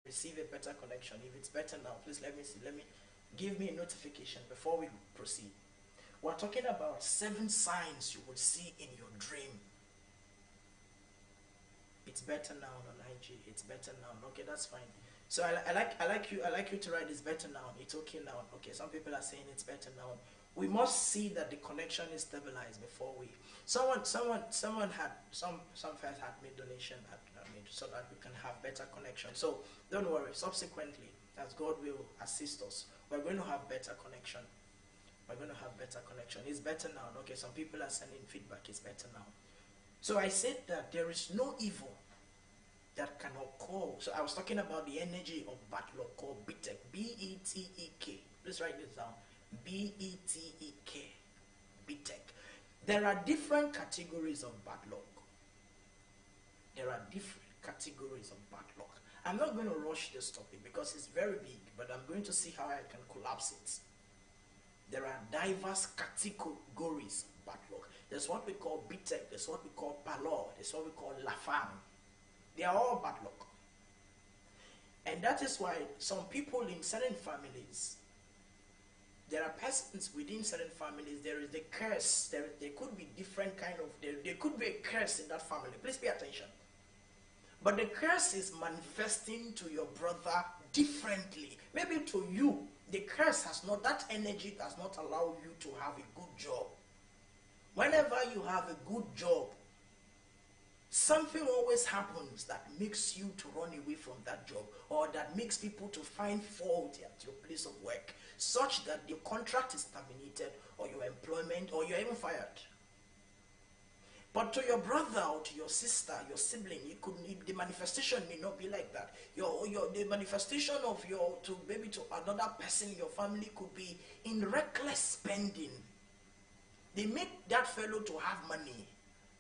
receive a better connection. If it's better now, please let me see. Give me a notification before we proceed. We're talking about 7 signs you would see in your dream. It's better now on IG. It's better now. Okay, that's fine. So I like you to write it's better now. It's okay now. Okay, some people are saying it's better now. We must see that the connection is stabilized before we. Someone had some first had made donation so that we can have better connection. So don't worry. Subsequently, as God will assist us, we're going to have better connection. We're going to have better connection. It's better now. Okay, some people are sending feedback. It's better now. So I said that there is no evil that can occur. So I was talking about the energy of bad luck called Betek. B-E-T-E-K. Please write this down. B-E-T-E-K. Betek. There are different categories of bad luck. There are different categories of bad luck. I'm not going to rush this topic because it's very big, but I'm going to see how I can collapse it. There are diverse categories of bad luck. There's what we call Betek, there's what we call Palor, there's what we call Lafam. They are all bad luck. And that is why some people in certain families, there are persons within certain families, there is the curse. There could be different kind of, there could be a curse in that family. Please pay attention. But the curse is manifesting to your brother differently. Maybe to you, the curse has not, that energy does not allow you to have a good job. Whenever you have a good job, something always happens that makes you to run away from that job, or that makes people to find fault at your place of work, such that your contract is terminated, or your employment, or you're even fired. But to your brother or to your sister, your sibling, the manifestation may not be like that. The manifestation of maybe to another person in your family could be in reckless spending. They make that fellow to have money,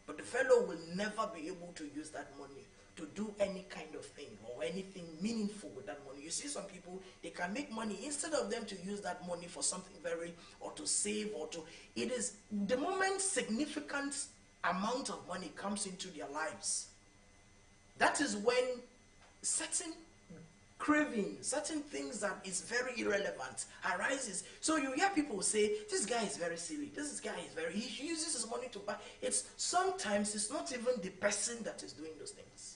but the fellow will never be able to use that money to do any kind of thing or anything meaningful with that money. You see some people, they can make money instead of them to use that money for something or to save it is the moment significant amount of money comes into their lives. That is when certain craving, certain things that is very irrelevant arises. So you hear people say, this guy is very silly, he uses his money to buy. Sometimes it's not even the person that is doing those things.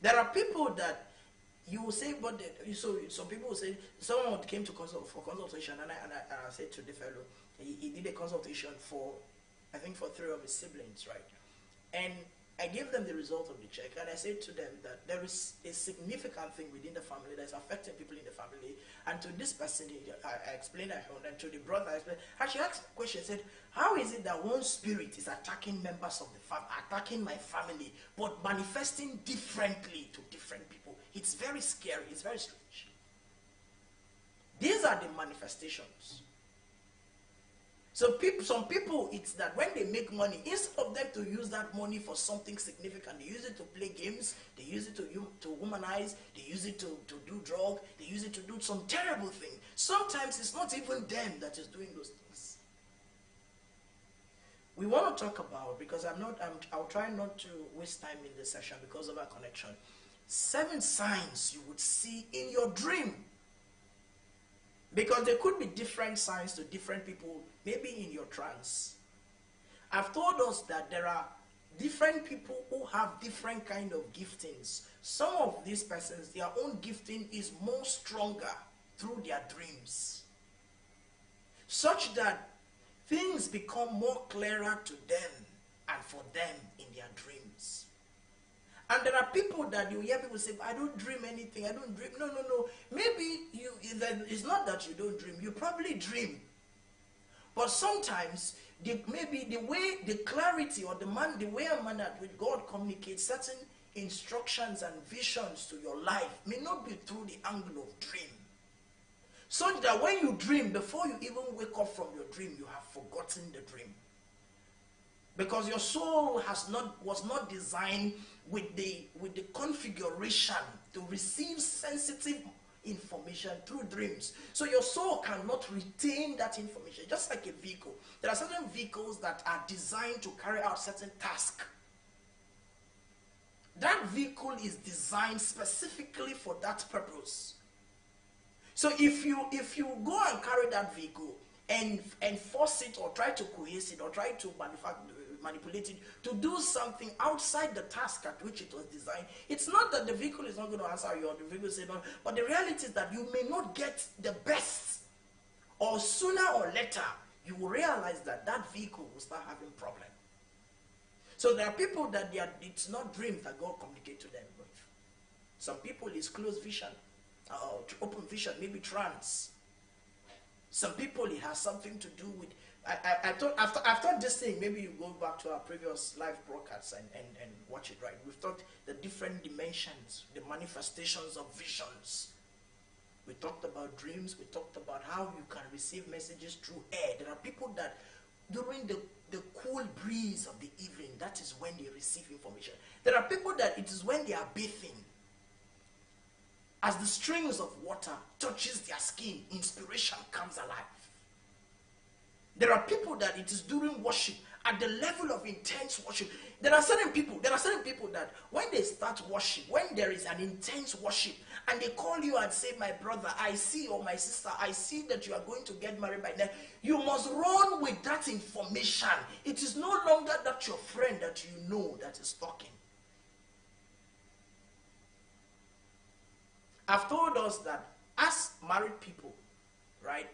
There are people that you will say, but some people will say, someone came to for consultation, and I said to the fellow, he did a consultation for 3 of his siblings, right? And I gave them the result of the check, and I said to them that there is a significant thing within the family that's affecting people in the family. And to this person, I explained at home, and to the brother, I explained. And she asked a question, said, how is it that one spirit is attacking members of the family, attacking my family, but manifesting differently to different people? It's very scary, it's very strange. These are the manifestations. So some people, it's that when they make money, instead of them to use that money for something significant, they use it to play games, they use it to womanize, they use it to do drugs, they use it to do some terrible thing. Sometimes it's not even them that is doing those things. We want to talk about, because I'll try not to waste time in this session because of our connection. 7 signs you would see in your dream. Because there could be different signs to different people, maybe in your trance. I've told us that there are different people who have different kind of giftings. Some of these persons, their own gifting is more stronger through their dreams, such that things become more clearer to them and for them in their dreams. And there are people that you hear people say, I don't dream anything, I don't dream. No. Maybe it's not that you don't dream, you probably dream. But sometimes, maybe the clarity or the way and manner with God communicates certain instructions and visions to your life may not be through the angle of dream. So that when you dream, before you even wake up from your dream, you have forgotten the dream. Because your soul was not designed with the configuration to receive sensitive information through dreams. So your soul cannot retain that information, just like a vehicle. There are certain vehicles that are designed to carry out certain tasks. that vehicle is designed specifically for that purpose. So if you go and carry that vehicle and force it or try to coerce it or try to manipulate it to do something outside the task at which it was designed, it's not that the vehicle is not going to answer you or the vehicle say no, but the reality is that you may not get the best, or sooner or later you will realize that that vehicle will start having problem. So there are people that it's not dreams that God communicate to them with. Some people is closed vision, open vision, maybe trance. Some people it has something to do with. I thought after this thing, maybe you go back to our previous live broadcasts and watch it, right? We've talked the different dimensions, the manifestations of visions. We talked about dreams. We talked about how you can receive messages through air. There are people that during the cool breeze of the evening, that is when they receive information. There are people that it is when they are bathing. As the streams of water touches their skin, inspiration comes alive. There are people that it is during worship, at the level of intense worship. There are certain people that when they start worship, when there is an intense worship, and they call you and say, my brother, I see, or my sister, I see that you are going to get married by then, you must run with that information. It is no longer that your friend that you know that is talking. I've told us that as married people, right,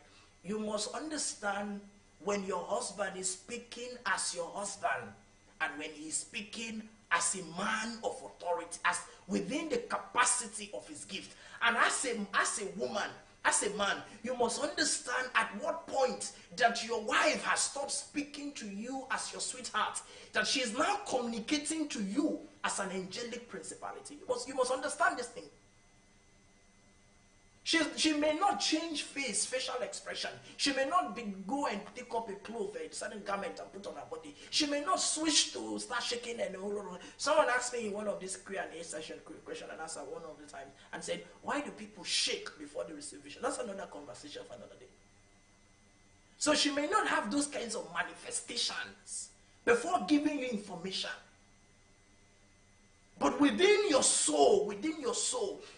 you must understand when your husband is speaking as your husband and when he's speaking as a man of authority, as within the capacity of his gift. And as a woman, as a man, you must understand at what point that your wife has stopped speaking to you as your sweetheart, that she is now communicating to you as an angelic principality. You must understand this thing. She may not change facial expression. She may not go and pick up a cloth, a certain garment and put on her body. She may not switch to start shaking and someone asked me in one of these Q&A session, question and answer one of the times, and said, why do people shake before they receive vision? That's another conversation for another day. So she may not have those kinds of manifestations before giving you information. But within your soul,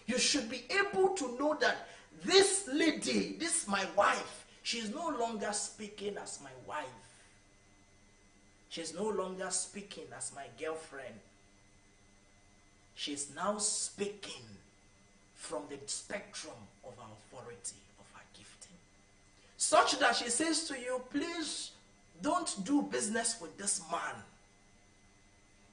you should be able to know that this lady, this my wife, she is no longer speaking as my wife. She is no longer speaking as my girlfriend. She is now speaking from the spectrum of our authority, of our gifting. Such that she says to you, please don't do business with this man.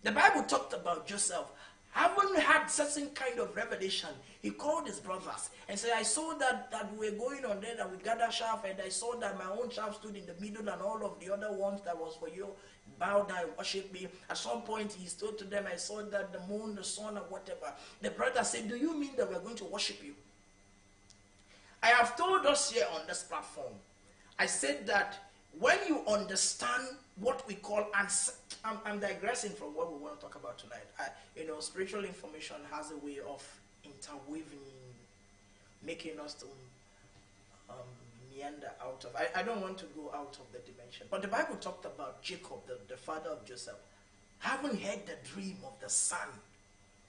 The Bible talked about Joseph. Having had certain kind of revelation, he called his brothers and said, I saw that we were going on there, that we gathered chaff, and I saw that my own chaff stood in the middle and all of the other ones that was for you bowed down and worship me. At some point, he told to them, I saw that the moon, the sun, or whatever. The brother said, do you mean that we're going to worship you? I have told us here on this platform, I said that when you understand what we call, I'm digressing from what we want to talk about tonight. Spiritual information has a way of interweaving, making us to meander out of. I don't want to go out of the dimension. But the Bible talked about Jacob, the father of Joseph, having heard the dream of the son,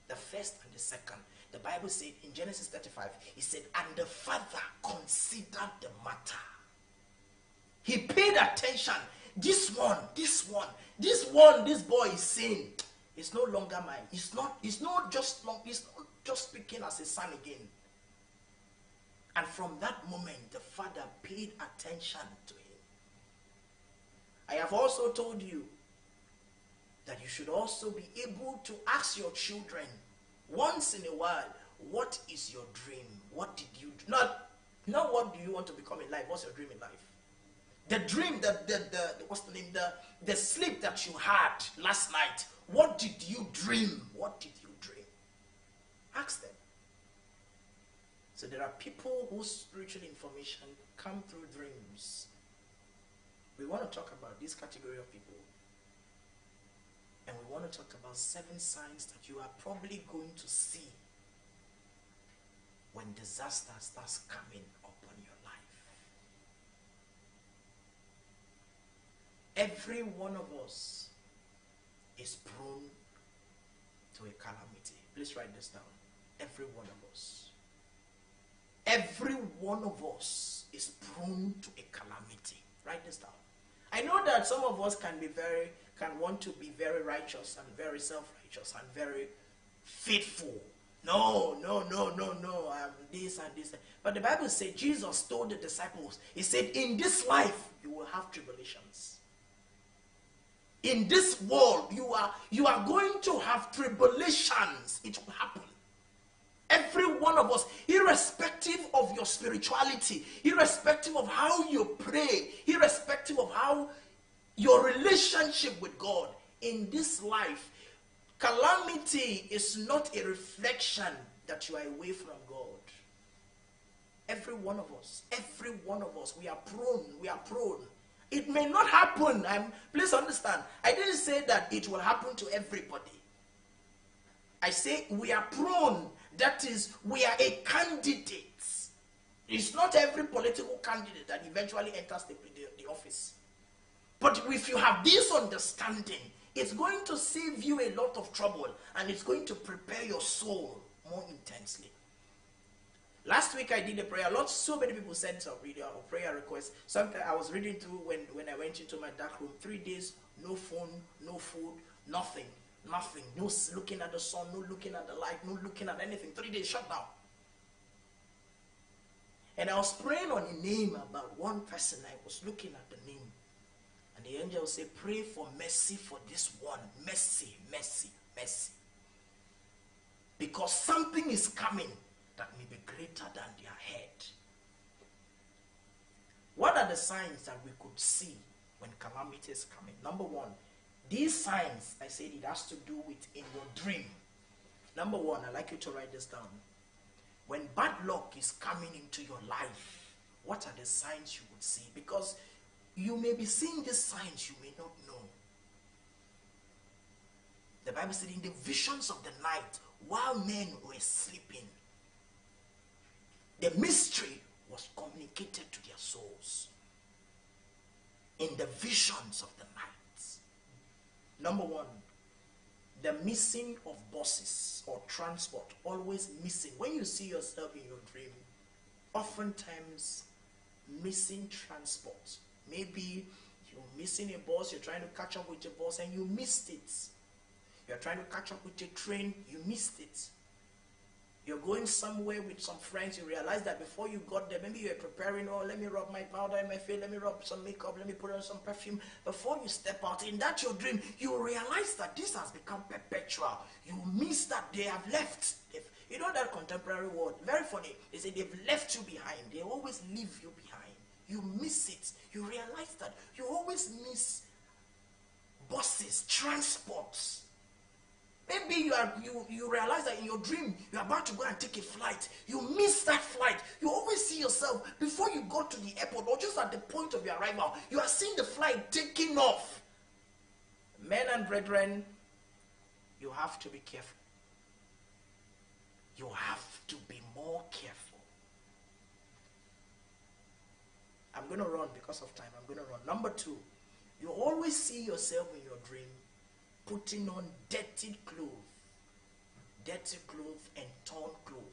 the first and the second. The Bible said in Genesis 35, he said, and the father considered the matter. He paid attention. This boy is saying, it's no longer mine. It's not just speaking as a son again. And from that moment, the father paid attention to him. I have also told you that you should also be able to ask your children once in a while, what is your dream? What did you do? Not what do you want to become in life? What's your dream in life? The dream, what's the name? The sleep that you had last night. What did you dream? What did you dream? Ask them. So there are people whose spiritual information come through dreams. We want to talk about this category of people. And we want to talk about 7 signs that you are probably going to see when disaster starts coming upon your life. Every one of us is prone to a calamity. Please write this down. Every one of us. Every one of us is prone to a calamity. Write this down. I know that some of us can want to be very righteous and very self-righteous and very faithful. No, I'm this and this. But the Bible said, Jesus told the disciples, he said, in this life, you will have tribulations. In this world, you are going to have tribulations. It will happen. Every one of us, irrespective of your spirituality, irrespective of how you pray, irrespective of how your relationship with God, in this life, calamity is not a reflection that you are away from God. Every one of us, we are prone. It may not happen. Please understand, I didn't say that it will happen to everybody. I say we are prone. That is, we are a candidate. It's not every political candidate that eventually enters the office. But if you have this understanding, it's going to save you a lot of trouble, and it's going to prepare your soul more intensely. Last week I did a prayer. So many people sent some prayer requests. Sometimes I was reading through when I went into my dark room. 3 days, no phone, no food, nothing. No looking at the sun, no looking at the light, no looking at anything. 3 days shut down. And I was praying on a name about one person. I was looking at the name. And the angel said, pray for mercy for this one. Mercy. Because something is coming that may be greater than their head. What are the signs that we could see when calamity is coming? Number one, these signs, I said it has to do with in your dream. Number one, I'd like you to write this down. When bad luck is coming into your life, what are the signs you would see? Because you may be seeing these signs you may not know. The Bible said in the visions of the night, while men were sleeping, the mystery was communicated to their souls. In the visions of the night. Number one, the missing of buses or transport, always missing. When you see yourself in your dream, oftentimes missing transport. Maybe you're missing a bus, you're trying to catch up with your bus and you missed it. You're trying to catch up with your train, you missed it. You're going somewhere with some friends, you realize that before you got there, maybe you're preparing, oh, let me rub my powder in my face, let me rub some makeup, let me put on some perfume. Before you step out, in that your dream, you realize that this has become perpetual. You miss that they have left. You know that contemporary word, very funny. They say they've left you behind. They always leave you behind. You miss it. You realize that you always miss buses, transports. Maybe you realize that in your dream, you're about to go and take a flight. You miss that flight. You always see yourself, before you go to the airport or just at the point of your arrival, you are seeing the flight taking off. Men and brethren, you have to be careful. You have to be more careful. I'm going to run because of time. I'm going to run. Number two, you always see yourself in your dream putting on dirty clothes and torn clothes.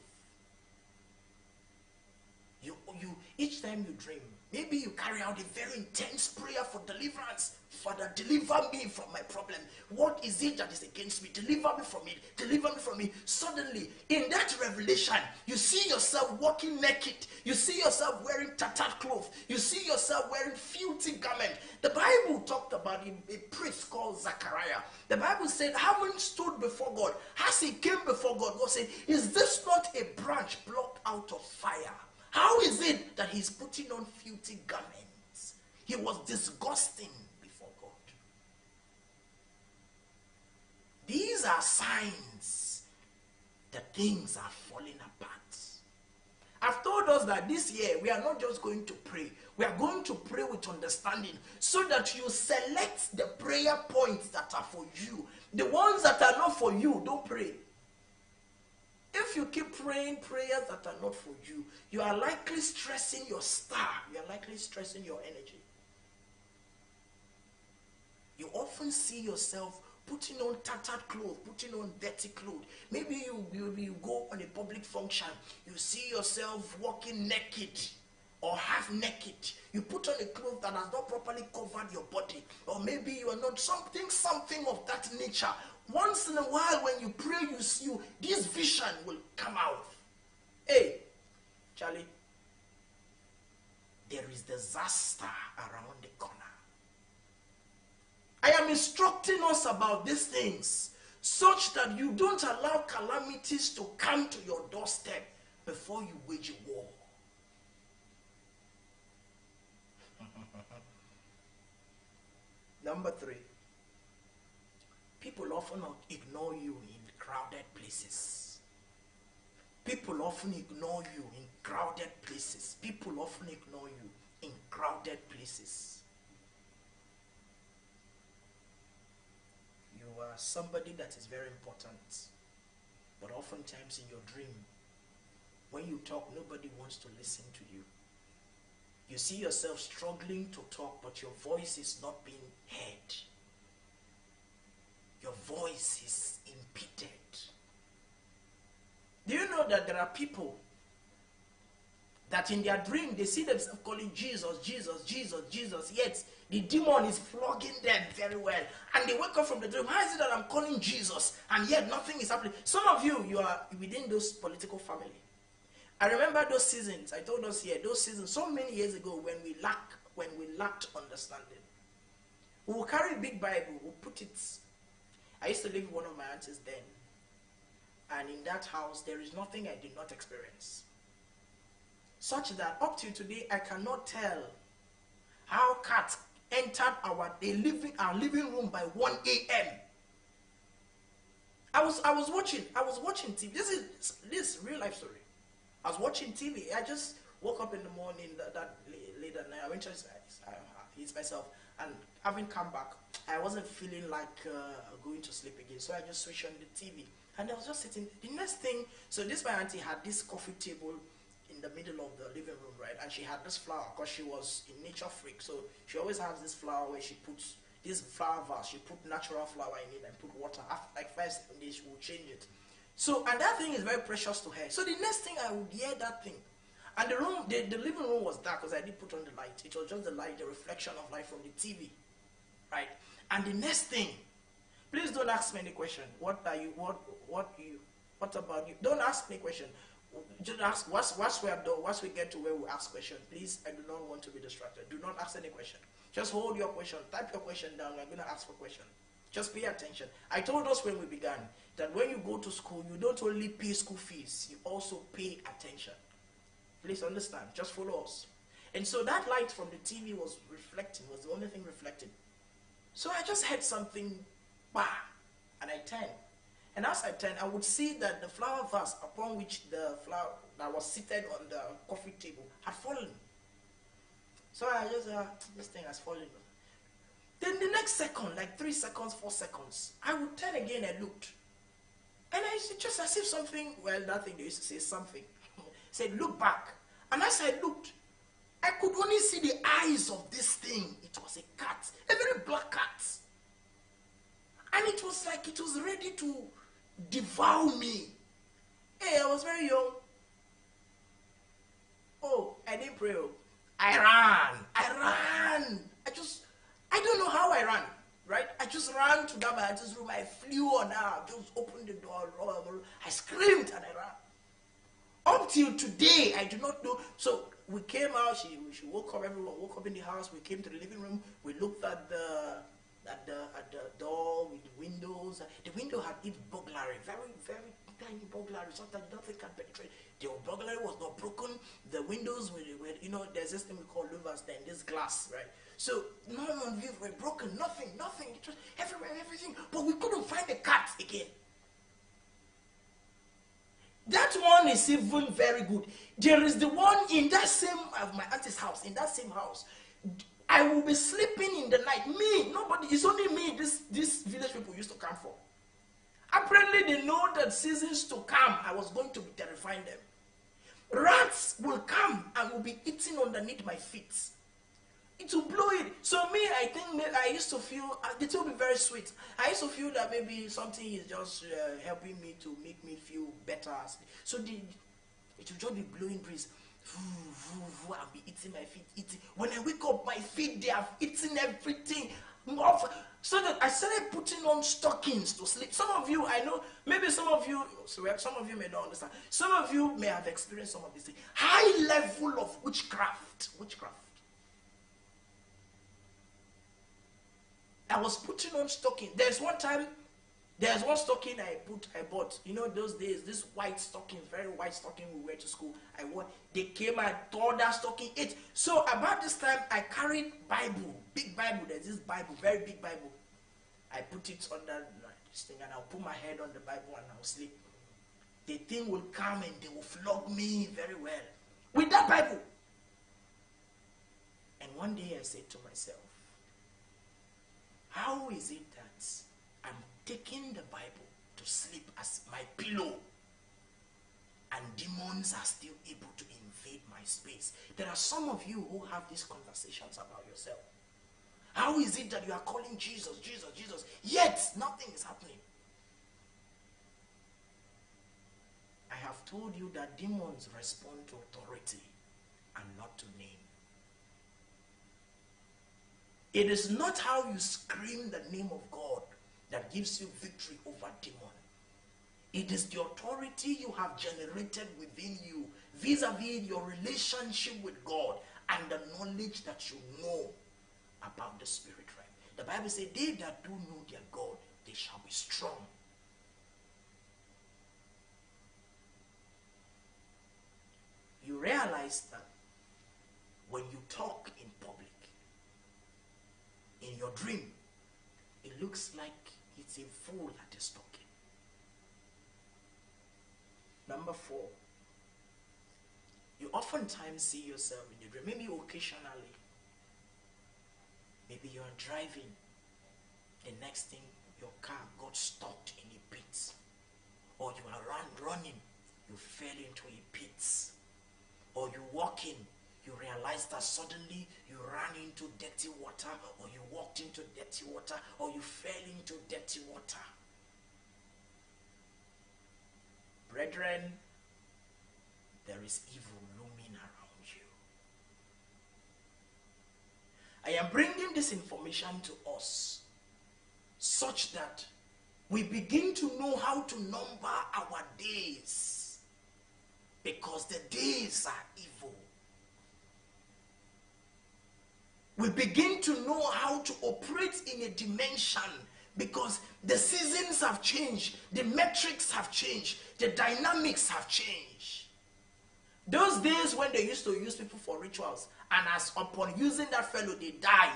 Each time you dream, maybe you carry out a very intense prayer for deliverance. Father, deliver me from my problem. What is it that is against me? Deliver me from it. Deliver me from it. Suddenly, in that revelation, you see yourself walking naked. You see yourself wearing tattered clothes. You see yourself wearing filthy garment. The Bible talked about a priest called Zachariah. The Bible said, having stood before God, as he came before God, God said, is this not a branch plucked out of fire? How is it that he's putting on filthy garments? He was disgusting before God. These are signs that things are falling apart. I've told us that this year we are not just going to pray. We are going to pray with understanding so that you select the prayer points that are for you. The ones that are not for you, don't pray. If you keep praying prayers that are not for you, you are likely stressing your star. You are likely stressing your energy. You often see yourself putting on tattered clothes, putting on dirty clothes. Maybe you go on a public function, you see yourself walking naked or half naked. You put on a cloth that has not properly covered your body, or maybe you are not something of that nature. Once in a while when you pray, you see this vision will come out. Hey, Charlie, there is disaster around the corner. I am instructing us about these things such that you don't allow calamities to come to your doorstep before you wage a war. Number 3, people often ignore you in crowded places. People often ignore you in crowded places. People often ignore you in crowded places. You are somebody that is very important, but oftentimes in your dream, when you talk, nobody wants to listen to you. You see yourself struggling to talk, but your voice is not being heard. Your voice is impeded. Do you know that there are people that in their dream they see themselves calling Jesus, Jesus, Jesus, Jesus, yet the demon is flogging them very well, and they wake up from the dream. How is it that I'm calling Jesus and yet nothing is happening? Some of you are within those political family. I remember those seasons. I told us here, those seasons so many years ago when we lacked understanding. We will carry a big Bible, we'll put it. I used to live with one of my aunties then, and in that house there is nothing I did not experience. Such that up to today I cannot tell how cats entered our living room by 1 a.m. I was watching TV. This is real life story. I was watching TV. I just woke up in the morning that late at night. I went to eat myself, and having come back, I wasn't feeling like going to sleep again. So I just switched on the TV, and I was just sitting. The next thing, so my auntie had this coffee table in the middle of the living room, right? And she had this flower because she was a nature freak. So she always has this flower where she puts this flower vase. She put natural flower in it and put water. After like 5 days, she will change it. So, and that thing is very precious to her. So the next thing I would hear that thing. And the living room was dark because I didn't put on the light. It was just the light, the reflection of light from the TV, right? And the next thing, please don't ask me any question. What about you? Don't ask me a question. Just ask, once we get to where we ask question, please, I do not want to be distracted. Do not ask any question. Just hold your question, type your question down. I'm going to ask for question. Just pay attention. I told us when we began that when you go to school, you don't only pay school fees, you also pay attention. Please understand, just follow us. And so that light from the TV was reflecting, was the only thing reflecting. So I just heard something, bah, and I turned. And as I turned, I would see that the flower vase upon which the flower that was seated on the coffee table had fallen. So I just, this thing has fallen. Then the next second, like 3 seconds, 4 seconds, I would turn again and looked. And I said, just as if something, well, that thing they used to say something, said, look back. And as I looked, I could only see the eyes of this thing. It was a cat, a very black cat. And it was like it was ready to devour me. Hey, I was very young. Oh, I didn't pray. I ran. I don't know how I ran, right? I just ran to that man's room. I flew on her, just opened the door. I screamed and I ran. Up till today, I do not know. So we came out. She woke up. Everyone woke up in the house. We came to the living room. We looked at the door with the windows. The window had its burglary, very, very tiny burglary. Sometimes you don't think can penetrate. The burglary was not broken. The windows were there's this thing we call louvers, then this glass, right? So none of these were broken. Nothing. It was everywhere, everything. But we couldn't find the cat again. That one is even very good. There is the one in that same of my auntie's house. In that same house, I will be sleeping in the night. Me, nobody. It's only me. This village people used to come for. Apparently, they know that seasons to come, I was going to be terrifying them. Rats will come and will be eating underneath my feet. It will blow it. So So me, I think I used to feel, it will be very sweet. I used to feel that maybe something is just helping me to make me feel better. So it will just be blowing breeze. I'll be eating my feet, eating. When I wake up, my feet, they have eaten everything. So that I started putting on stockings to sleep. Some of you, I know, maybe some of you may not understand. Some of you may have experienced some of these things. High level of witchcraft. I was putting on stocking. There's one stocking I bought. You know, those days, this white stocking, very white stocking we wear to school. I wore. They came and tore that stocking. So about this time, I carried Bible, big Bible. There's this Bible, very big Bible. I put it under this thing, and I'll put my head on the Bible and I'll sleep. The thing will come and they will flog me very well with that Bible. And one day I said to myself, how is it that I'm taking the Bible to sleep as my pillow and demons are still able to invade my space? There are some of you who have these conversations about yourself. How is it that you are calling Jesus, Jesus, Jesus, yet nothing is happening? I have told you that demons respond to authority and not to name. It is not how you scream the name of God that gives you victory over demon. It is the authority you have generated within you vis-a-vis your relationship with God and the knowledge that you know about the spirit realm. The Bible says, they that do know their God, they shall be strong. You realize that when you talk in public, in your dream, it looks like it's a fool that is talking. Number 4, you oftentimes see yourself in your dream, maybe occasionally. Maybe you're driving, the next thing your car got stuck in a pit, or you are running, you fell into a pit, or you walking, you realize that suddenly you ran into dirty water, or you walked into dirty water, or you fell into dirty water. Brethren, there is evil looming around you. I am bringing this information to us such that we begin to know how to number our days, because the days are evil. We begin to know how to operate in a dimension, because the seasons have changed, the metrics have changed, the dynamics have changed. Those days when they used to use people for rituals, and as upon using that fellow, they die.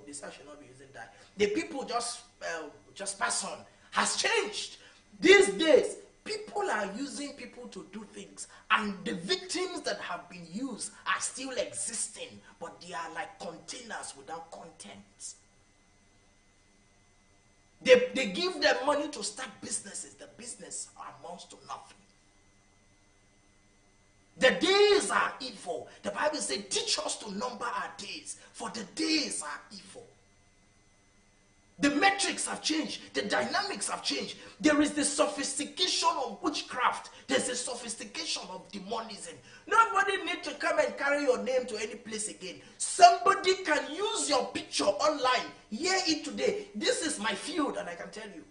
They should not be using that. The people just pass on. Has changed. These days, people are using people to do things, and the victims that have been used are still existing, but they are like containers without content. They give them money to start businesses. The business amounts to nothing. The days are evil. The Bible says, teach us to number our days, for the days are evil. The metrics have changed. The dynamics have changed. There is the sophistication of witchcraft. There's the sophistication of demonism. Nobody needs to come and carry your name to any place again. Somebody can use your picture online. Hear it today. This is my field, and I can tell you.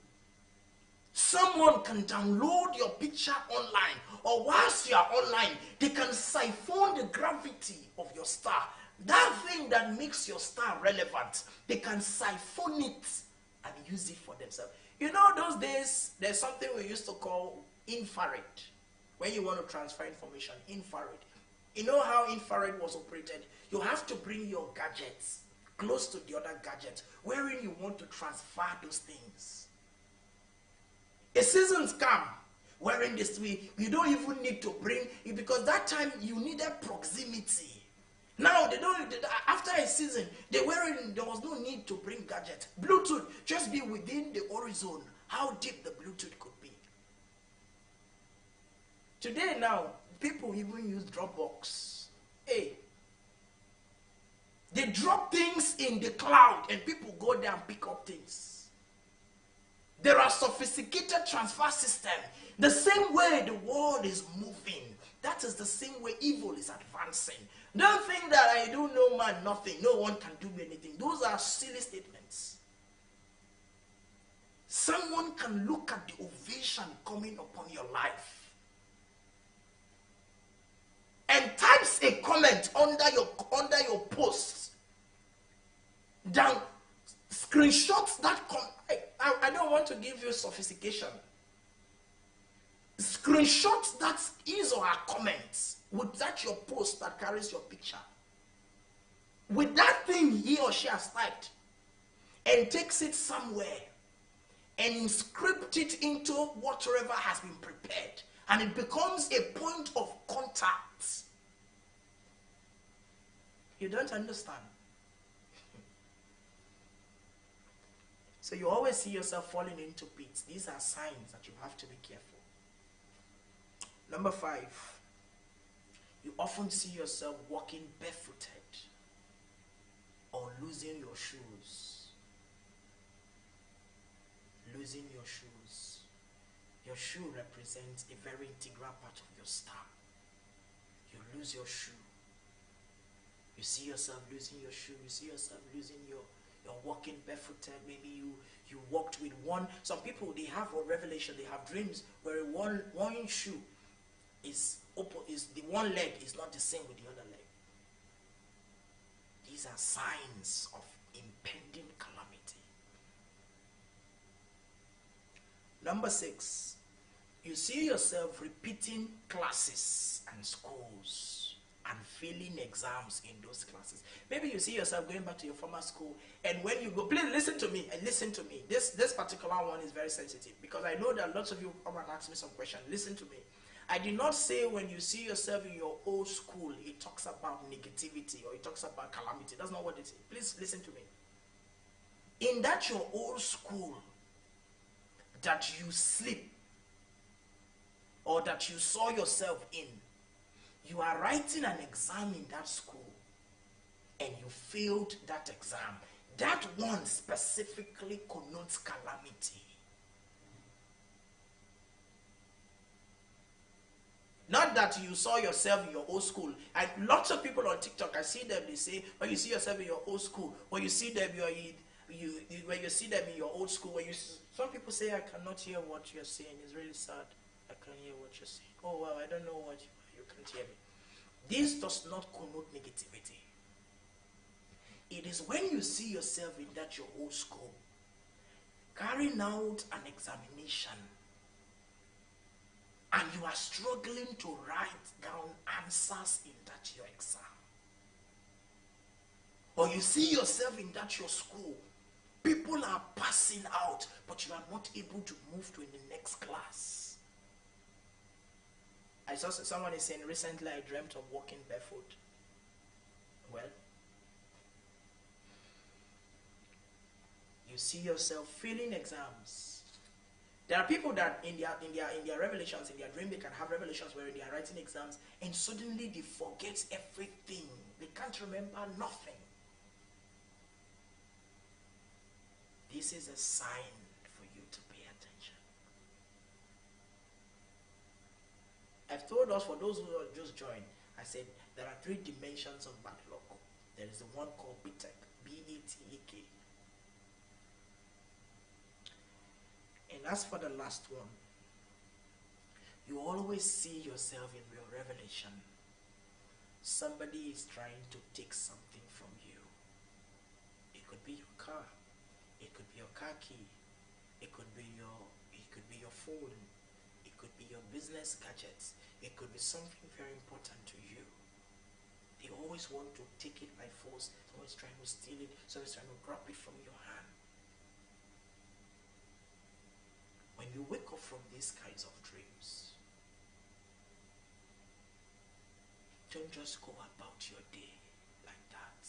Someone can download your picture online, or whilst you are online, they can siphon the gravity of your star. That thing that makes your star relevant, they can siphon it and use it for themselves. You know, those days, there's something we used to call infrared. When you want to transfer information, infrared. You know how infrared was operated? You have to bring your gadgets close to the other gadget, wherein you want to transfer those things. A seasons come wherein this way, you don't even need to bring, because that time you needed proximity. Now they don't. After a season, there was no need to bring gadgets. Bluetooth, just be within the horizon. How deep the Bluetooth could be. Today now, people even use Dropbox. Hey, the they drop things in the cloud and people go there and pick up things. There are sophisticated transfer systems. The same way the world is moving, that is the same way evil is advancing. Don't think that I do no man nothing, no one can do me anything. Those are silly statements. Someone can look at the ovation coming upon your life and types a comment under your post, then screenshots that I don't want to give you sophistication. Screenshots that his or her comments with that your post that carries your picture, with that thing he or she has typed, and takes it somewhere and inscript it into whatever has been prepared, and it becomes a point of contact. You don't understand. So you always see yourself falling into pits. These are signs that you have to be careful. Number 5, you often see yourself walking barefooted or losing your shoes. Losing your shoes. Your shoe represents a very integral part of your star. You lose your shoe. You see yourself losing your shoe. You see yourself losing you're walking barefooted. Maybe you walked with one. Some people, they have a revelation, they have dreams where one shoe is the one leg is not the same with the other leg. These are signs of impending calamity. Number 6, you see yourself repeating classes and schools and failing exams in those classes. Maybe you see yourself going back to your former school, and when you go, please listen to me and listen to me. This particular one is very sensitive because I know that lots of you come and ask me some questions. Listen to me. I did not say when you see yourself in your old school, it talks about negativity or it talks about calamity. That's not what it is. Please listen to me. In that your old school that you sleep or that you saw yourself in, you are writing an exam in that school and you failed that exam. That one specifically connotes calamity. Not that you saw yourself in your old school. And lots of people on TikTok, I see them, they say, when you see yourself in your old school, when you see them, when you see them in your old school, some people say, I cannot hear what you're saying. It's really sad. I can't hear what you're saying. Oh, wow, I don't know what you can't hear me. This does not connote negativity. It is when you see yourself in that your old school, carrying out an examination, and you are struggling to write down answers in that your exam. Or you see yourself in that your school, people are passing out, but you are not able to move to the next class. I saw someone is saying recently I dreamt of walking barefoot. Well, you see yourself failing exams. There are people that in their revelations, in their dream, they can have revelations where they are writing exams and suddenly they forget everything. They can't remember nothing. This is a sign for you to pay attention. I've told us, for those who have just joined, I said there are 3 dimensions of bad luck. There is the one called BETEK, B-E-T-E-K. And as for the last one, you always see yourself in your revelation. Somebody is trying to take something from you. It could be your car. It could be your car key. It could be your phone. It could be your business gadgets. It could be something very important to you. They always want to take it by force. They're always trying to steal it. Someone's trying to grab it from your hand. When you wake up from these kinds of dreams, don't just go about your day like that.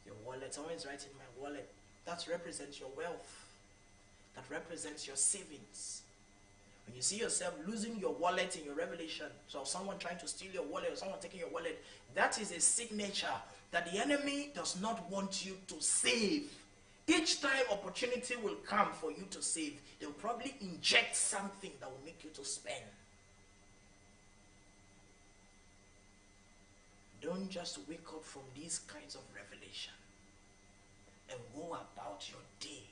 Your wallet, someone is writing my wallet. That represents your wealth. That represents your savings. When you see yourself losing your wallet in your revelation, so someone trying to steal your wallet or someone taking your wallet, that is a signature that the enemy does not want you to save. Each time opportunity will come for you to save, they'll probably inject something that will make you to spend. Don't just wake up from these kinds of revelation and go about your day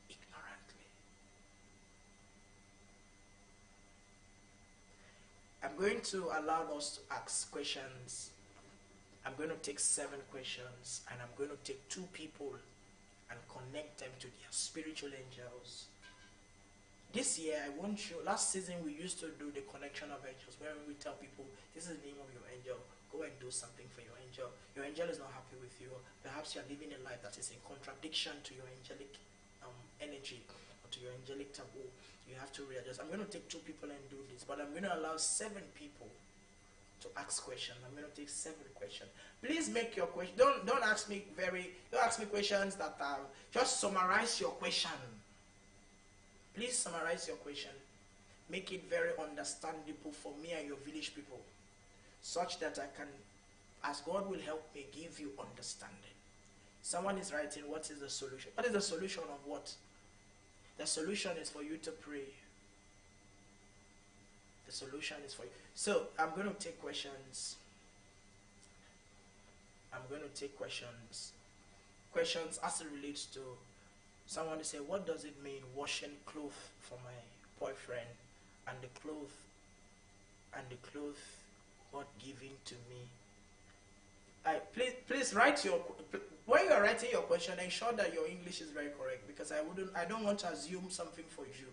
ignorantly. I'm going to allow us to ask questions. I'm going to take 7 questions, and I'm going to take 2 people and connect them to their spiritual angels. This year, I want you, last season we used to do the connection of angels, where we tell people, this is the name of your angel, go and do something for your angel. Your angel is not happy with you. Perhaps you are living a life that is in contradiction to your angelic energy, or to your angelic taboo. You have to readjust. I'm going to take 2 people and do this, but I'm going to allow 7 people to ask questions. I'm going to take 7 questions. Please make your question. Don't ask me questions that are, just summarize your question. Please summarize your question. Make it very understandable for me and your village people, such that I can, as God will help me, give you understanding. Someone is writing, what is the solution? What is the solution of what? The solution is for you to pray. The solution is for you. So I'm going to take questions. I'm going to take questions. Questions as it relates to someone to say, what does it mean washing clothes for my boyfriend, and the clothes God giving to me? Please write your, when you are writing your question, ensure that your English is very correct, because I don't want to assume something for you.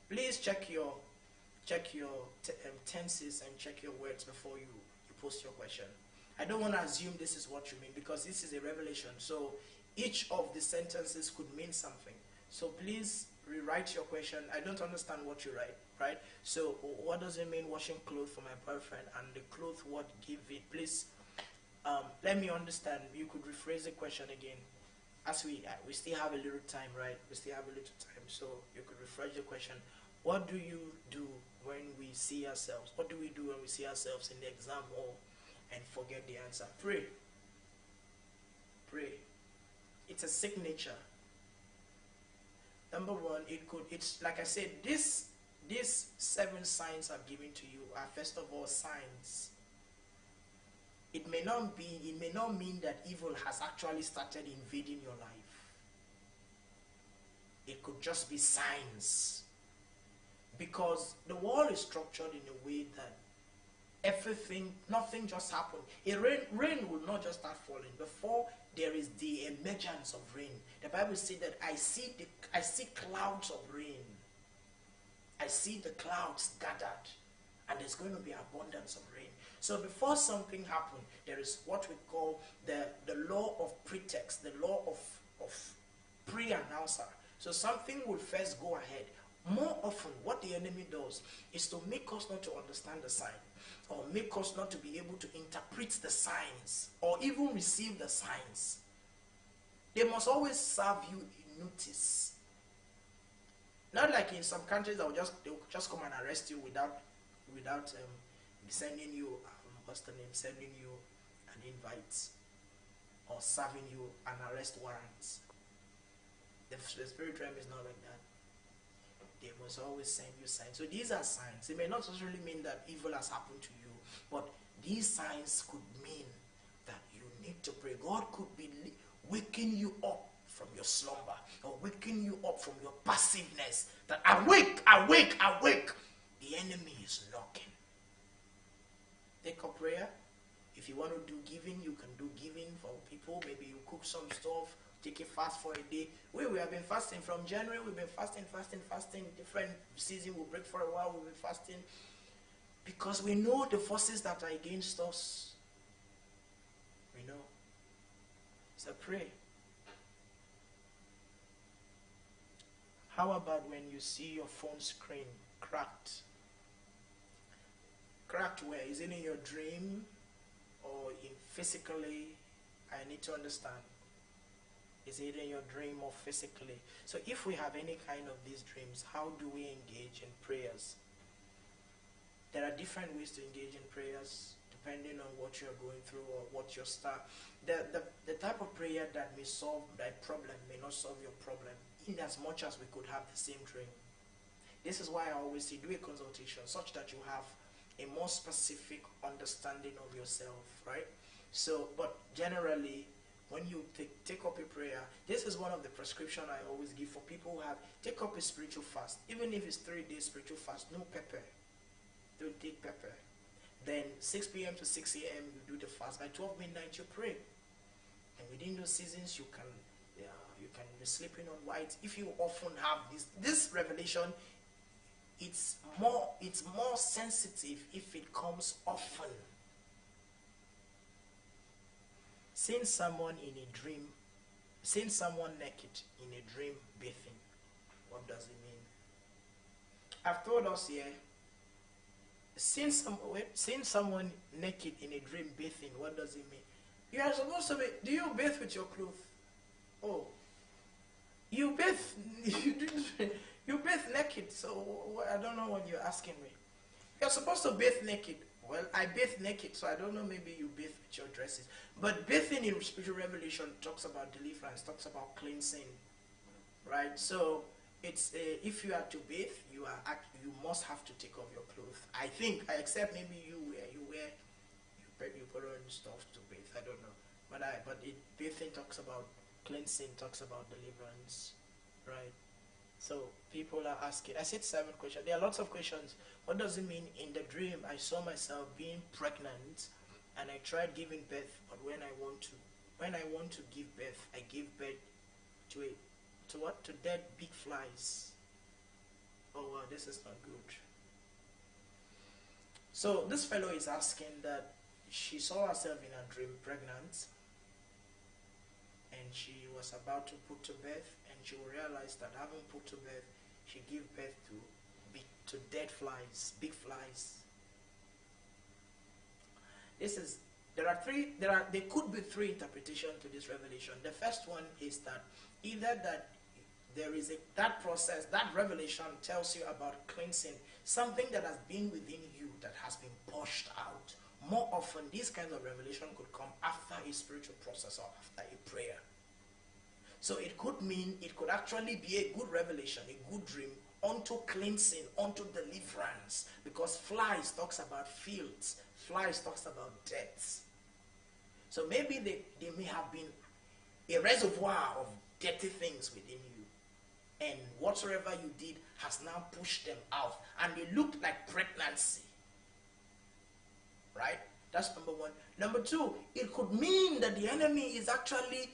Please check your tenses and check your words before you post your question. I don't want to assume this is what you mean, because this is a revelation. So each of the sentences could mean something. So please rewrite your question. I don't understand what you write, right? So what does it mean washing clothes for my boyfriend, and the clothes what give it? Please let me understand. You could rephrase the question again. As we still have a little time, right? We still have a little time. So you could rephrase the question. What do you do when we see ourselves? What do we do when we see ourselves in the exam hall and forget the answer? Pray. Pray. It's a signature. Number 1, it's like I said, these 7 signs I've given to you are first of all signs. It may not mean that evil has actually started invading your life. It could just be signs. Because the world is structured in a way that nothing just happened. Rain will not just start falling before there is the emergence of rain. The Bible says that I see clouds of rain. I see the clouds gathered, and there's going to be abundance of rain. So before something happens, there is what we call the law of pretext, the law of pre-announcer. So something will first go ahead. More often, what the enemy does is to make us not to understand the sign, or make us not to be able to interpret the signs, or even receive the signs. They must always serve you in notice. Not like in some countries they'll just come and arrest you without sending you sending you an invite, or serving you an arrest warrant. The spirit realm is not like that. They must always send you signs. So these are signs. It may not necessarily mean that evil has happened to you, but these signs could mean that you need to pray. God could be waking you up from your slumber, or waking you up from your passiveness. That awake, awake, awake. The enemy is knocking. Take up prayer. If you want to do giving, you can do giving for people. Maybe you cook some stuff. Take a fast for a day. We have been fasting from January. We've been fasting. Different season will break for a while. We've been fasting because we know the forces that are against us. We know. So pray. How about when you see your phone screen cracked? Cracked where? Is it in your dream or in physically? I need to understand. Is it in your dream or physically? So if we have any kind of these dreams, how do we engage in prayers? There are different ways to engage in prayers depending on what you're going through or what your star. The type of prayer that may solve that problem may not solve your problem, in as much as we could have the same dream. This is why I always say do a consultation such that you have a more specific understanding of yourself, right? So, but generally, when you take up a prayer, this is one of the prescription I always give for people who have, take up a spiritual fast. Even if it's 3 days spiritual fast, no pepper. Don't take pepper. Then 6 p.m. to 6 a.m. you do the fast. By 12 midnight you pray. And within those seasons you can be sleeping on white. If you often have this revelation, it's more sensitive if it comes often. Seeing someone in a dream, seeing someone naked in a dream bathing, what does it mean? I've told us here, seeing someone naked in a dream bathing, what does it mean? You are supposed to be, do you bathe with your clothes? Oh, you bathe, you bathe naked, so I don't know what you're asking me. You're supposed to bathe naked. Well, I bathe naked, so I don't know, maybe you bathe with your dresses. But bathing in spiritual revelation talks about deliverance, talks about cleansing, right? So it's if you are to bathe, you must have to take off your clothes. I think, except maybe you put on stuff to bathe. I don't know, but bathing talks about cleansing, talks about deliverance, right? So people are asking. I said 7 questions. There are lots of questions. What does it mean? In the dream, I saw myself being pregnant, and I tried giving birth. But when I want to give birth, I give birth to what? To dead big flies. Oh wow, this is not good. So this fellow is asking that she saw herself in a dream pregnant, and she was about to put to birth, and she realized that having put to birth, she gave birth to dead flies, big flies. There could be 3 interpretations to this revelation. The first one is that either that there is that process, that revelation tells you about cleansing, something that has been within you that has been pushed out. More often, these kinds of revelation could come after a spiritual process or after a prayer. So it could actually be a good revelation, a good dream, unto cleansing, unto deliverance. Because flies talks about fields, flies talks about deaths. So maybe they may have been a reservoir of dirty things within you. And whatsoever you did has now pushed them out. And they looked like pregnancy. Right? That's number 1. Number 2, it could mean that the enemy is actually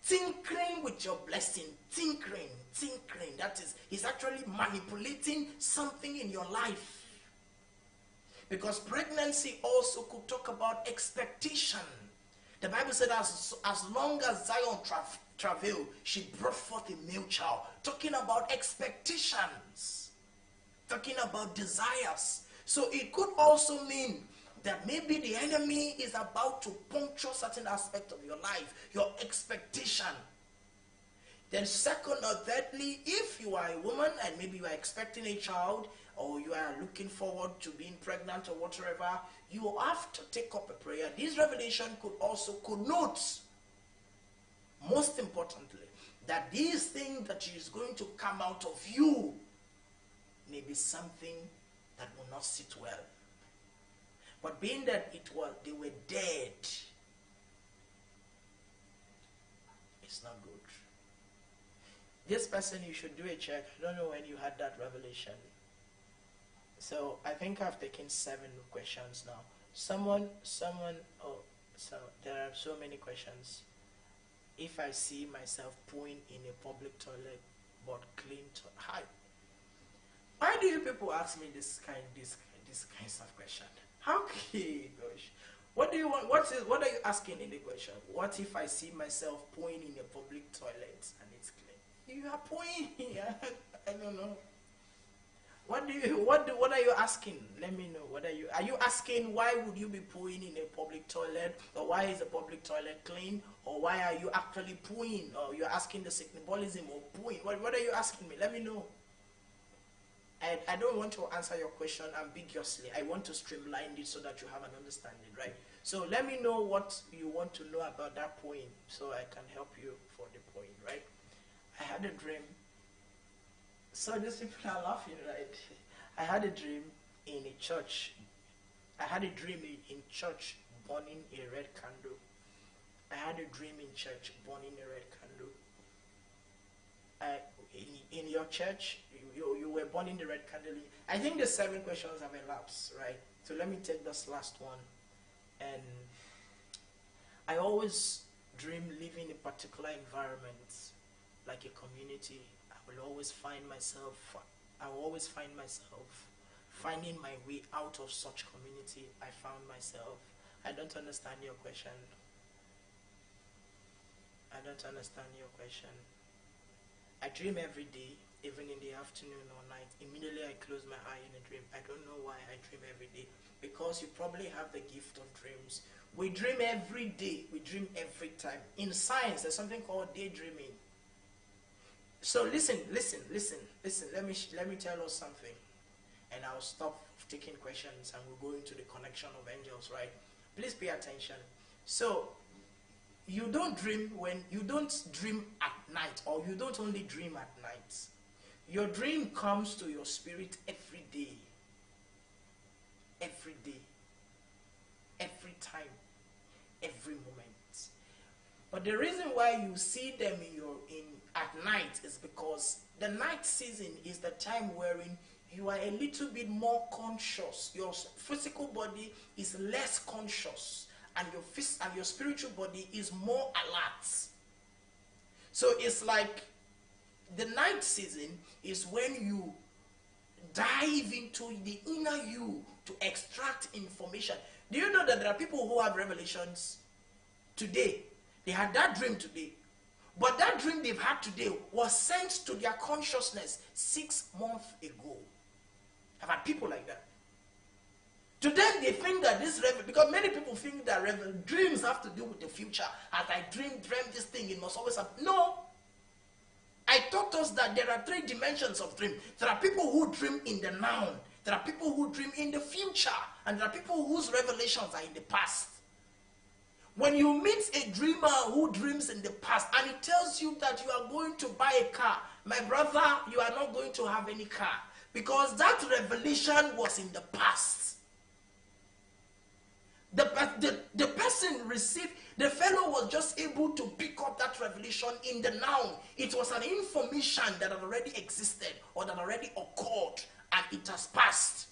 tinkering with your blessing. Tinkering. That is, he's actually manipulating something in your life. Because pregnancy also could talk about expectation. The Bible said as long as Zion travailed, she brought forth a male child. Talking about expectations. Talking about desires. So it could also mean that maybe the enemy is about to puncture certain aspect of your life, your expectation. Then second or thirdly, if you are a woman and maybe you are expecting a child, or you are looking forward to being pregnant or whatever, you have to take up a prayer. This revelation could also connote, most importantly, that this thing that is going to come out of you may be something that will not sit well. But being that they were dead, it's not good. This person, you should do a check. I don't know when you had that revelation. So I think I've taken 7 questions now. So there are so many questions. If I see myself pooing in a public toilet, but clean hi. Why do you people ask me these kinds of questions? How okay, gosh. What do you want? What are you asking in the question? What if I see myself pooing in a public toilet and it's clean? You are pooing here. I don't know. What are you asking? Let me know. Are you asking why would you be pooing in a public toilet, or why is the public toilet clean, or why are you actually pooing, or you're asking the symbolism of pooing? What are you asking me? Let me know. I don't want to answer your question ambiguously. I want to streamline it so that you have an understanding, right? So let me know what you want to know about that poem so I can help you for the poem, right? I had a dream. So these people are laughing, right? I had a dream in a church. I had a dream in church burning a red candle. I had a dream in church burning a red candle. In your church, you were burning the red candle. I think the 7 questions have elapsed, right? So let me take this last one. And I always dream living in a particular environment, like a community. I will always find myself finding my way out of such community. I found myself. I don't understand your question. I don't understand your question. I dream every day, even in the afternoon or night. Immediately I close my eye in a dream. I don't know why I dream every day. Because you probably have the gift of dreams. We dream every day. We dream every time. In science, there's something called daydreaming. So listen. Let me tell us something. And I'll stop taking questions and we'll go into the connection of angels, right? Please pay attention. So, you don't dream at night, or you don't only dream at night. Your dream comes to your spirit every day. Every day. Every time. Every moment. But the reason why you see them at night is because the night season is the time wherein you are a little bit more conscious. Your physical body is less conscious. And your spiritual body is more alert. So it's like the night season is when you dive into the inner you to extract information. Do you know that there are people who have revelations today? They had that dream today. But that dream they've had today was sent to their consciousness 6 months ago. I've had people like that. To them, they think that because many people think that dreams have to do with the future. As I dream this thing, it must always happen. No. I taught us that there are 3 dimensions of dream. There are people who dream in the now. There are people who dream in the future. And there are people whose revelations are in the past. When you meet a dreamer who dreams in the past and he tells you that you are going to buy a car, my brother, you are not going to have any car. Because that revelation was in the past. The person received, the fellow was just able to pick up that revelation in the now. It was an information that had already existed or that already occurred and it has passed.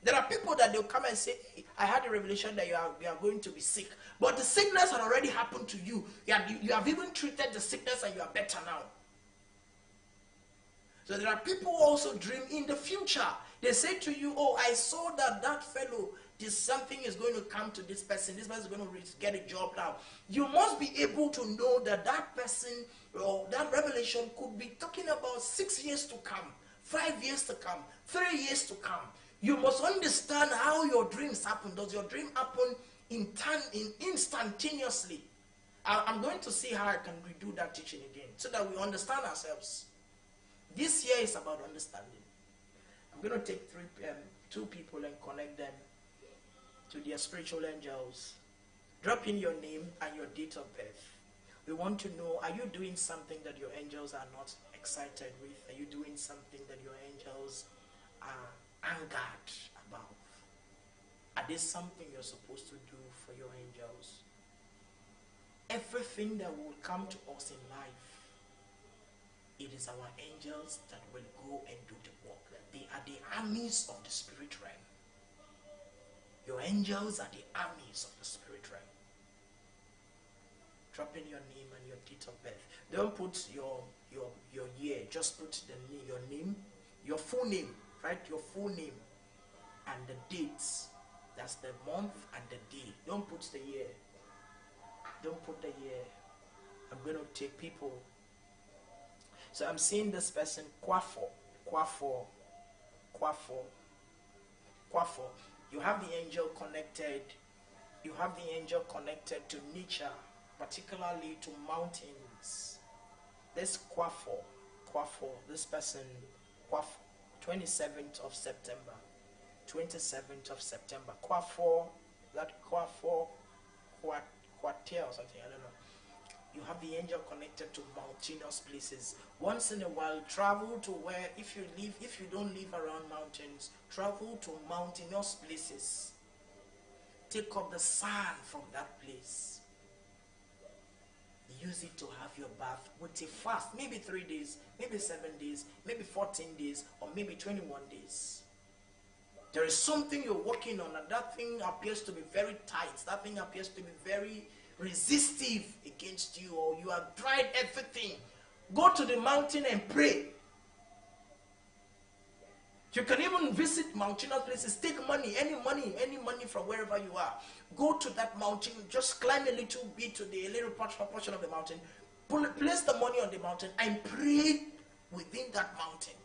There are people that they'll come and say, hey, I had a revelation that you are going to be sick. But the sickness had already happened to you. You have even treated the sickness and you are better now. So there are people who also dream in the future. They say to you, oh, I saw that fellow, something is going to come to this person is going to get a job now. You must be able to know that person or that revelation could be talking about 6 years to come, 5 years to come, 3 years to come. You must understand how your dreams happen. Does your dream happen instantaneously? I'm going to see how I can redo that teaching again so that we understand ourselves. This year is about understanding. I'm going to take 2 people and connect them to their spiritual angels. Drop in your name and your date of birth. We want to know, are you doing something that your angels are not excited with? Are you doing something that your angels are angered about? Are there something you're supposed to do for your angels? Everything that will come to us in life, it is our angels that will go and do the work. They are the armies of the spirit realm. Your angels are the armies of the spirit realm. Drop in your name and your date of birth. Don't put your year. Just put your name, your full name, right? Your full name and the dates. That's the month and the day. Don't put the year. Don't put the year. I'm going to take people. So I'm seeing this person, Kwafo. Quafo. Quafo. You have the angel connected. You have the angel connected to nature, particularly to mountains. This Quafo, this person, Quafo, 27th of September. 27th of September. Quafo, that Quafo, Quatia or something, I don't know. You have the angel connected to mountainous places. Once in a while, travel to where, if you don't live around mountains, travel to mountainous places. Take up the sand from that place. Use it to have your bath with a fast. Maybe 3 days, maybe 7 days, maybe 14 days, or maybe 21 days. There is something you're working on, and that thing appears to be very tight. That thing appears to be very resistive against you, or you have tried everything. Go to the mountain and pray. You can even visit mountainous places. Take money, any money from wherever you are. Go to that mountain, just climb a little bit to the little portion of the mountain. Place the money on the mountain and pray within that mountain.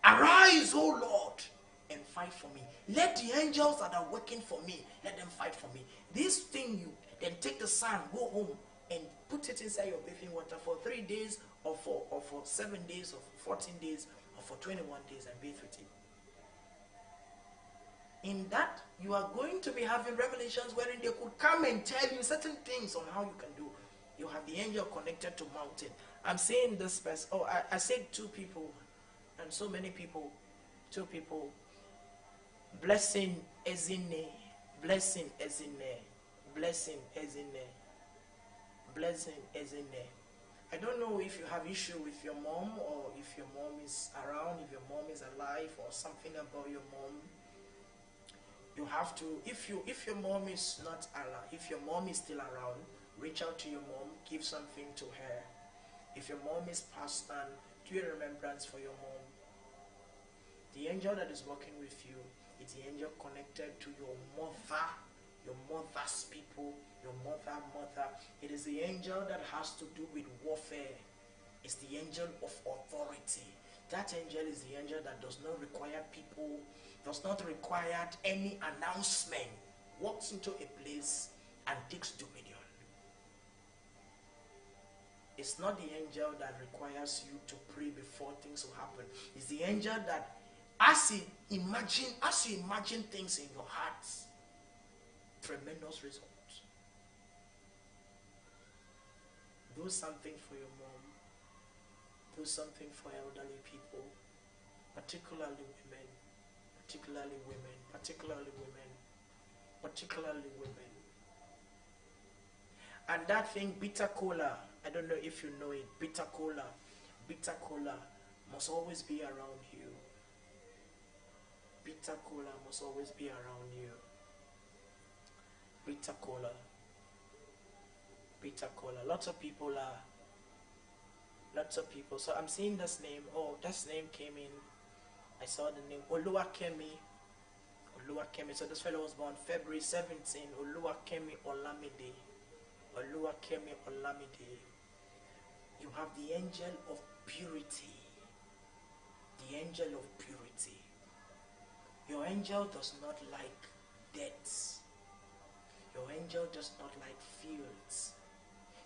Arise, O Lord, and fight for me. Let the angels that are working for me, let them fight for me. This thing, you then take the sand, go home, and put it inside your bathing water for 3 days, or for 7 days, or for 14 days, or for 21 days, and bathe with it. In that, you are going to be having revelations wherein they could come and tell you certain things on how you can do. You have the angel connected to mountain. I'm saying this person. Oh, I said 2 people, and so many people. 2 people. Blessing Ezine. Blessing Ezine. Blessing Ezine. Blessing Ezine. I don't know if you have issue with your mom, or if your mom is around, if your mom is alive, or something about your mom. You have to, if your mom is not alive, if your mom is still around, reach out to your mom, give something to her. If your mom is passed on, do a remembrance for your mom. The angel that is working with you is the angel connected to your mother's people, your mother. It is the angel that has to do with warfare. It's the angel of authority. That angel is the angel that does not require people, does not require any announcement. Walks into a place and takes dominion. It's not the angel that requires you to pray before things will happen. It's the angel that as you imagine things in your heart, tremendous results. Do something for your mom. Do something for elderly people, particularly women, particularly women, particularly women, particularly women. And that thing, bitter cola, I don't know if you know it, bitter cola must always be around you. Bitter cola must always be around you. Bitter cola. Bitter cola. Lots of people. So I'm seeing this name. Oh, this name came in. I saw the name Oluwakemi. So this fellow was born February 17. Oluwakemi Olamide. Oluwakemi Olamide. You have the angel of purity. The angel of purity. Your angel does not like deaths. Your angel does not like fields.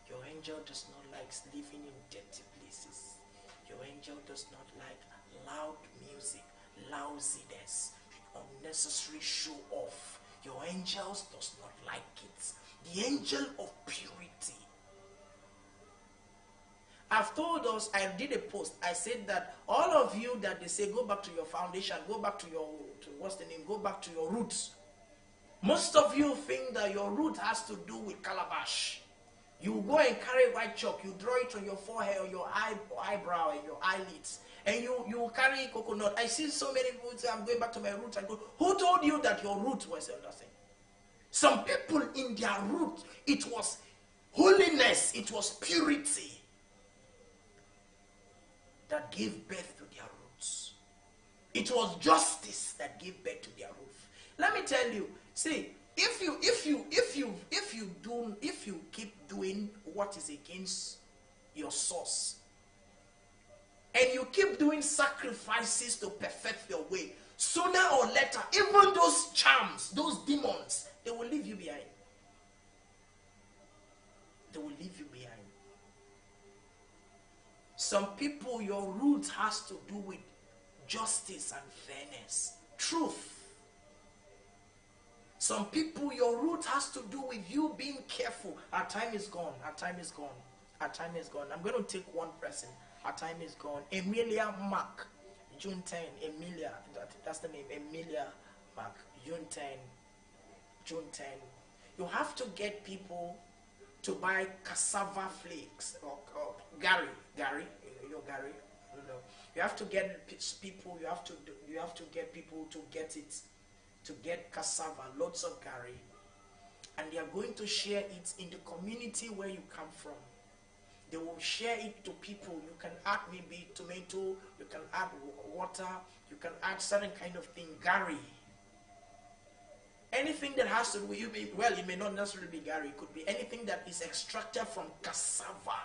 Your angel does not like living in dirty places. Your angel does not like loud music, lousiness, unnecessary show off. Your angels does not like it. The angel of purity. I've told us, I did a post, I said that all of you that they say go back to your foundation, go back to your, go back to your roots. Most of you think that your root has to do with calabash. You go and carry white chalk, you draw it on your forehead, or your eyebrow, and your eyelids, and you carry coconut. I see so many people say, I'm going back to my roots. I go, who told you that your root was another thing? Some people in their root, it was holiness, it was purity that gave birth to their roots. It was justice that gave birth to their roof. Let me tell you, see, if you keep doing what is against your source, and you keep doing sacrifices to perfect your way, sooner or later, even those charms, those demons, they will leave you behind. They will leave you behind. Some people, your roots has to do with justice and fairness, truth. Some people, your root has to do with you being careful. Our time is gone. Our time is gone. Our time is gone. I'm going to take one person. Our time is gone. Emilia Mark. June 10. Emilia. That's the name. Emilia Mark. June 10. June 10. You have to get people to buy cassava flakes. Or Gary. Gary. You know Gary? I don't know. You have to get people. You have to get people to get it. To get cassava, lots of Gary, and they are going to share it in the community where you come from. They will share it to people. You can add maybe tomato, you can add water, you can add certain kind of thing, Gary. Anything that has to do with you, well, it may not necessarily be Gary, it could be anything that is extracted from cassava.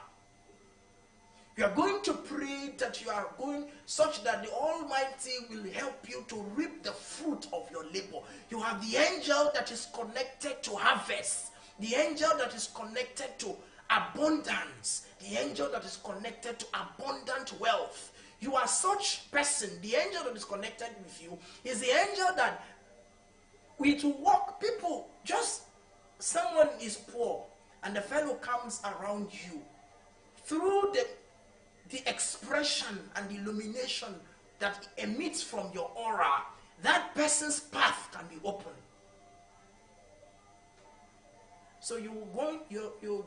You are going to pray that you are going such that the Almighty will help you to reap the fruit of your labor. You have the angel that is connected to harvest, the angel that is connected to abundance, the angel that is connected to abundant wealth. You are such person. The angel that is connected with you is the angel that will to walk people. Just someone is poor and the fellow comes around you through the expression and the illumination that emits from your aura, that person's path can be open. So you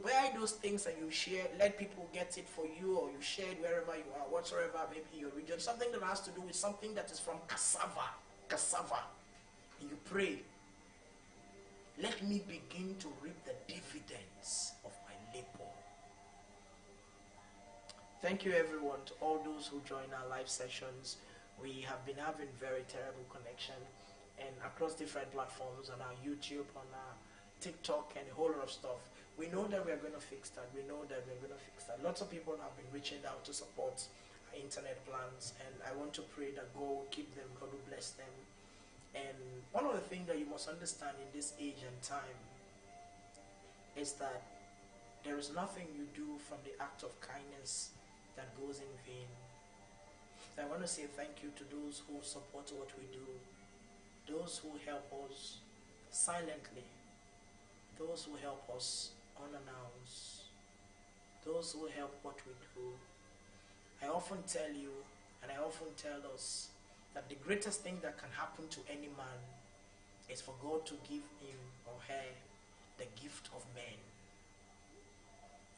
buy those things and you share, let people get it for you, or you share it wherever you are, whatsoever, maybe your region, something that has to do with something that is from cassava. And you pray, let me begin to reap the dividends of my labor. Thank you everyone, to all those who join our live sessions. We have been having very terrible connection and across different platforms, on our YouTube, on our TikTok, and a whole lot of stuff. We know that we are going to fix that. Lots of people have been reaching out to support our internet plans, and I want to pray that God will keep them, God will bless them. And one of the things that you must understand in this age and time is that there is nothing you do from the act of kindness that goes in vain. So I want to say thank you to those who support what we do, those who help us silently, those who help us unannounced, those who help what we do. I often tell you, and I often tell us, that the greatest thing that can happen to any man is for God to give him or her the gift of men.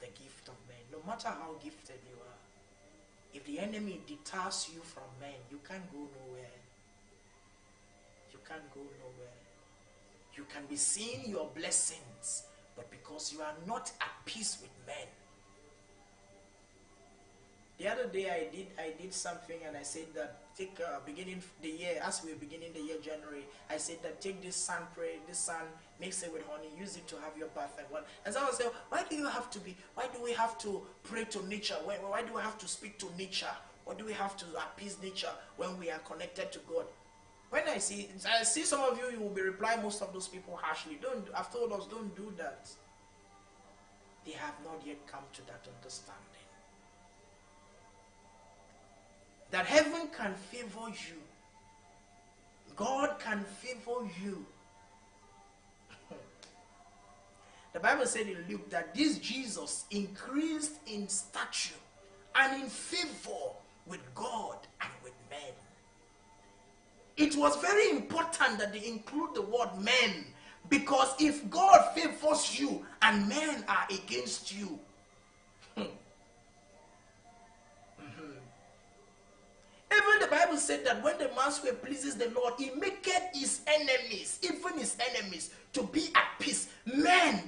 The gift of men. No matter how gifted you are, if the enemy deters you from men, you can't go nowhere. You can't go nowhere. You can be seeing your blessings, but because you are not at peace with men. The other day I did something, and I said that take beginning the year, as we're beginning the year January, I said that take this sun, mix it with honey, use it to have your bath and what. And someone said, why do we have to pray to nature? Why do we have to speak to nature? Why do we have to appease nature when we are connected to God? When I see some of you, you will be replying most of those people harshly. I've told us, don't do that. They have not yet come to that understanding. That heaven can favor you. God can favor you. The Bible said in Luke that this Jesus increased in stature and in favor with God and with men. It was very important that they include the word men, because if God favors you and men are against you, even the Bible said that when the man's way pleases the Lord, he maketh his enemies, even his enemies, to be at peace. Men.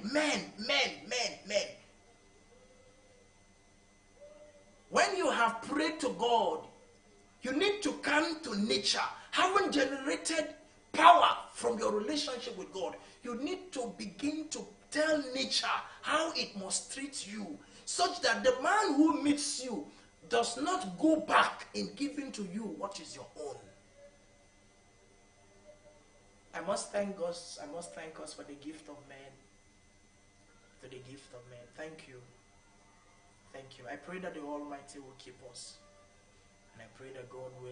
When you have prayed to God, you need to come to nature. Having generated power from your relationship with God, you need to begin to tell nature how it must treat you, such that the man who meets you does not go back in giving to you what is your own. I must thank God for the gift of man. For the gift of man. Thank you. Thank you. I pray that the Almighty will keep us. And I pray that God will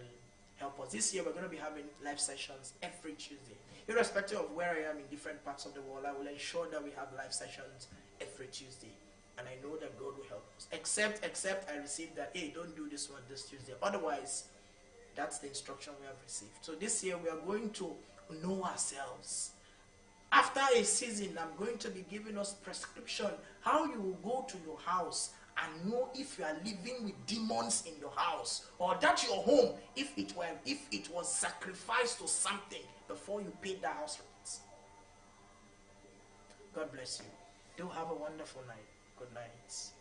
help us. This year we're going to be having live sessions every Tuesday. Irrespective of where I am in different parts of the world, I will ensure that we have live sessions every Tuesday. And I know that God will help us. Except I received that, hey, don't do this one this Tuesday. Otherwise, that's the instruction we have received. So this year we are going to know ourselves. After a season, I'm going to be giving us prescription how you will go to your house and know if you are living with demons in your house, or that your home, if it was sacrificed to something before you paid the house rent. God bless you. Do have a wonderful night. Good night.